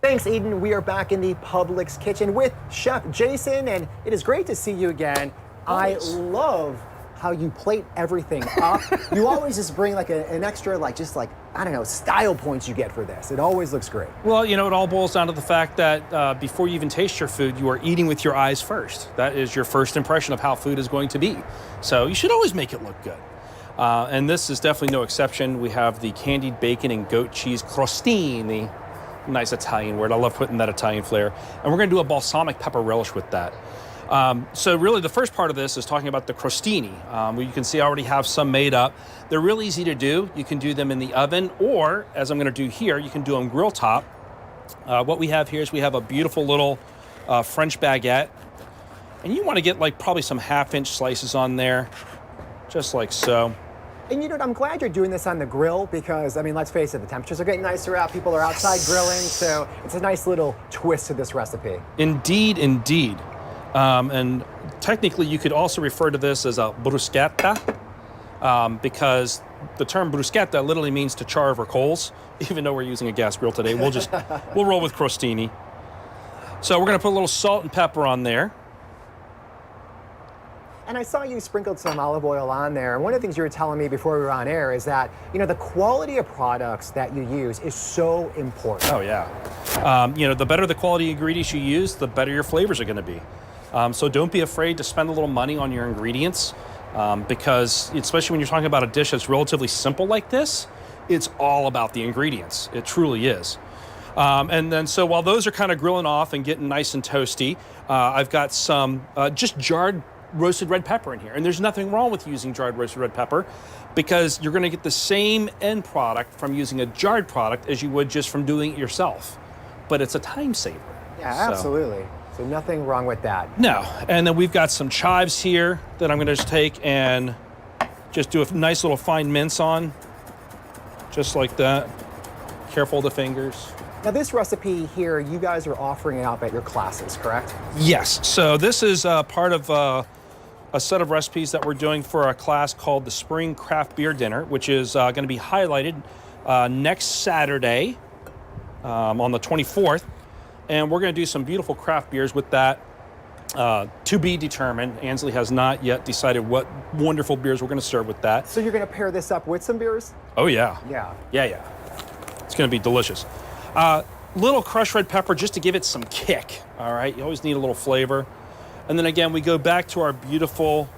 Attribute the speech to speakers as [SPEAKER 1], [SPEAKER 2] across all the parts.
[SPEAKER 1] Thanks, Eden. We are back in the Publix kitchen with Chef Jason, and it is great to see you again.
[SPEAKER 2] Always.
[SPEAKER 1] I love how you plate everything up. You always just bring like an extra, I don't know, style points you get for this. It always looks great.
[SPEAKER 2] Well, you know, it all boils down to the fact that before you even taste your food, you are eating with your eyes first. That is your first impression of how food is going to be. So you should always make it look good. And this is definitely no exception. We have the candied bacon and goat cheese crostini. Nice Italian word. I love putting that Italian flair. And we're going to do a balsamic pepper relish with that. So really the first part of this is talking about the crostini. You can see I already have some made up. They're real easy to do. You can do them in the oven, or as I'm going to do here, you can do them grill top. What we have here is we have a beautiful little French baguette. And you want to get like probably some 1/2-inch slices on there, just like so.
[SPEAKER 1] And you know what, I'm glad you're doing this on the grill because, I mean, let's face it, the temperatures are getting nicer out. People are outside grilling, so it's a nice little twist to this recipe.
[SPEAKER 2] Indeed, indeed. And technically, you could also refer to this as a bruschetta because the term bruschetta literally means to char over coals. Even though we're using a gas grill today, we'll roll with crostini. So we're going to put a little salt and pepper on there.
[SPEAKER 1] And I saw you sprinkled some olive oil on there. And one of the things you were telling me before we were on air is that, you know, the quality of products that you use is so important.
[SPEAKER 2] Oh, yeah. You know, the better the quality ingredients you use, the better your flavors are going to be. So don't be afraid to spend a little money on your ingredients because especially when you're talking about a dish that's relatively simple like this, it's all about the ingredients. It truly is. And then so while those are kind of grilling off and getting nice and toasty, I've got some just jarred roasted red pepper in here. And there's nothing wrong with using jarred roasted red pepper because you're going to get the same end product from using a jarred product as you would just from doing it yourself. But it's a time saver.
[SPEAKER 1] Yeah, absolutely. So nothing wrong with that.
[SPEAKER 2] No. And then we've got some chives here that I'm going to just take and just do a nice little fine mince on. Just like that. Careful of the fingers.
[SPEAKER 1] Now this recipe here, you guys are offering it up at your classes, correct?
[SPEAKER 2] Yes. So this is part of a set of recipes that we're doing for a class called the Spring Craft Beer Dinner, which is going to be highlighted next Saturday on the 24th. And we're going to do some beautiful craft beers with that to be determined. Ansley has not yet decided what wonderful beers we're going to serve with that.
[SPEAKER 1] So you're going to pair this up with some beers?
[SPEAKER 2] Oh, yeah.
[SPEAKER 1] Yeah.
[SPEAKER 2] Yeah. It's going to be delicious. Little crushed red pepper just to give it some kick, all right? You always need a little flavor. And then again, we go back to our beautiful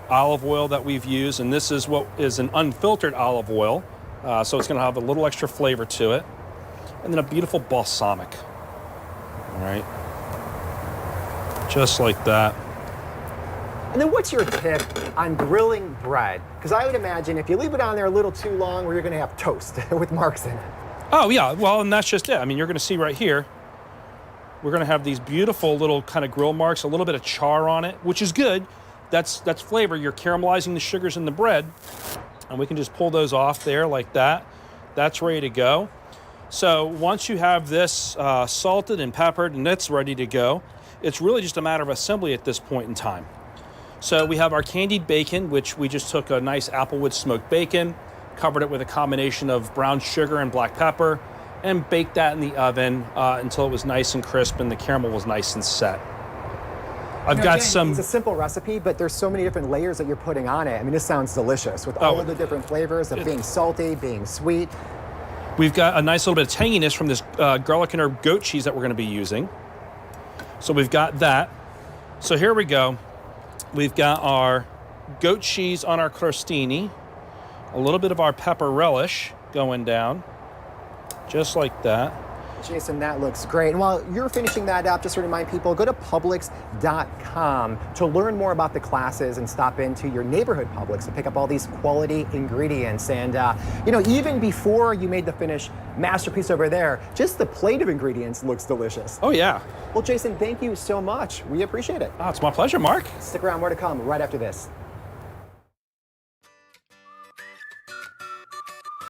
[SPEAKER 2] olive oil that we've used, and this is what is an unfiltered olive oil, so it's going to have a little extra flavor to it. And then a beautiful balsamic, all right? Just like that.
[SPEAKER 1] And then what's your tip on grilling bread? Because I would imagine if you leave it on there a little too long, you're going to have toast with marks in it.
[SPEAKER 2] Oh, yeah. Well, and that's just it. I mean, you're going to see right here, we're going to have these beautiful little kind of grill marks, a little bit of char on it, which is good. That's flavor. You're caramelizing the sugars in the bread, and we can just pull those off there like that. That's ready to go. So once you have this salted and peppered and it's ready to go, it's really just a matter of assembly at this point in time. So we have our candied bacon, which we just took a nice applewood smoked bacon, covered it with a combination of brown sugar and black pepper, and baked that in the oven until it was nice and crisp and the caramel was nice and set. I've got some...
[SPEAKER 1] It's a simple recipe, but there's so many different layers that you're putting on it. I mean, this sounds delicious with all of the different flavors of being salty, being sweet.
[SPEAKER 2] We've got a nice little bit of tanginess from this garlic and herb goat cheese that we're going to be using. So we've got that. So here we go. We've got our goat cheese on our crostini, a little bit of our pepper relish going down, just like that.
[SPEAKER 1] Jason, that looks great. And while you're finishing that up, just to remind people, go to Publix.com to learn more about the classes and stop into your neighborhood Publix to pick up all these quality ingredients. And, you know, even before you made the finished masterpiece over there, just the plate of ingredients looks delicious.
[SPEAKER 2] Oh, yeah.
[SPEAKER 1] Well, Jason, thank you so much. We appreciate it.
[SPEAKER 2] Oh, it's my pleasure, Mark.
[SPEAKER 1] Stick around, more to come right after this.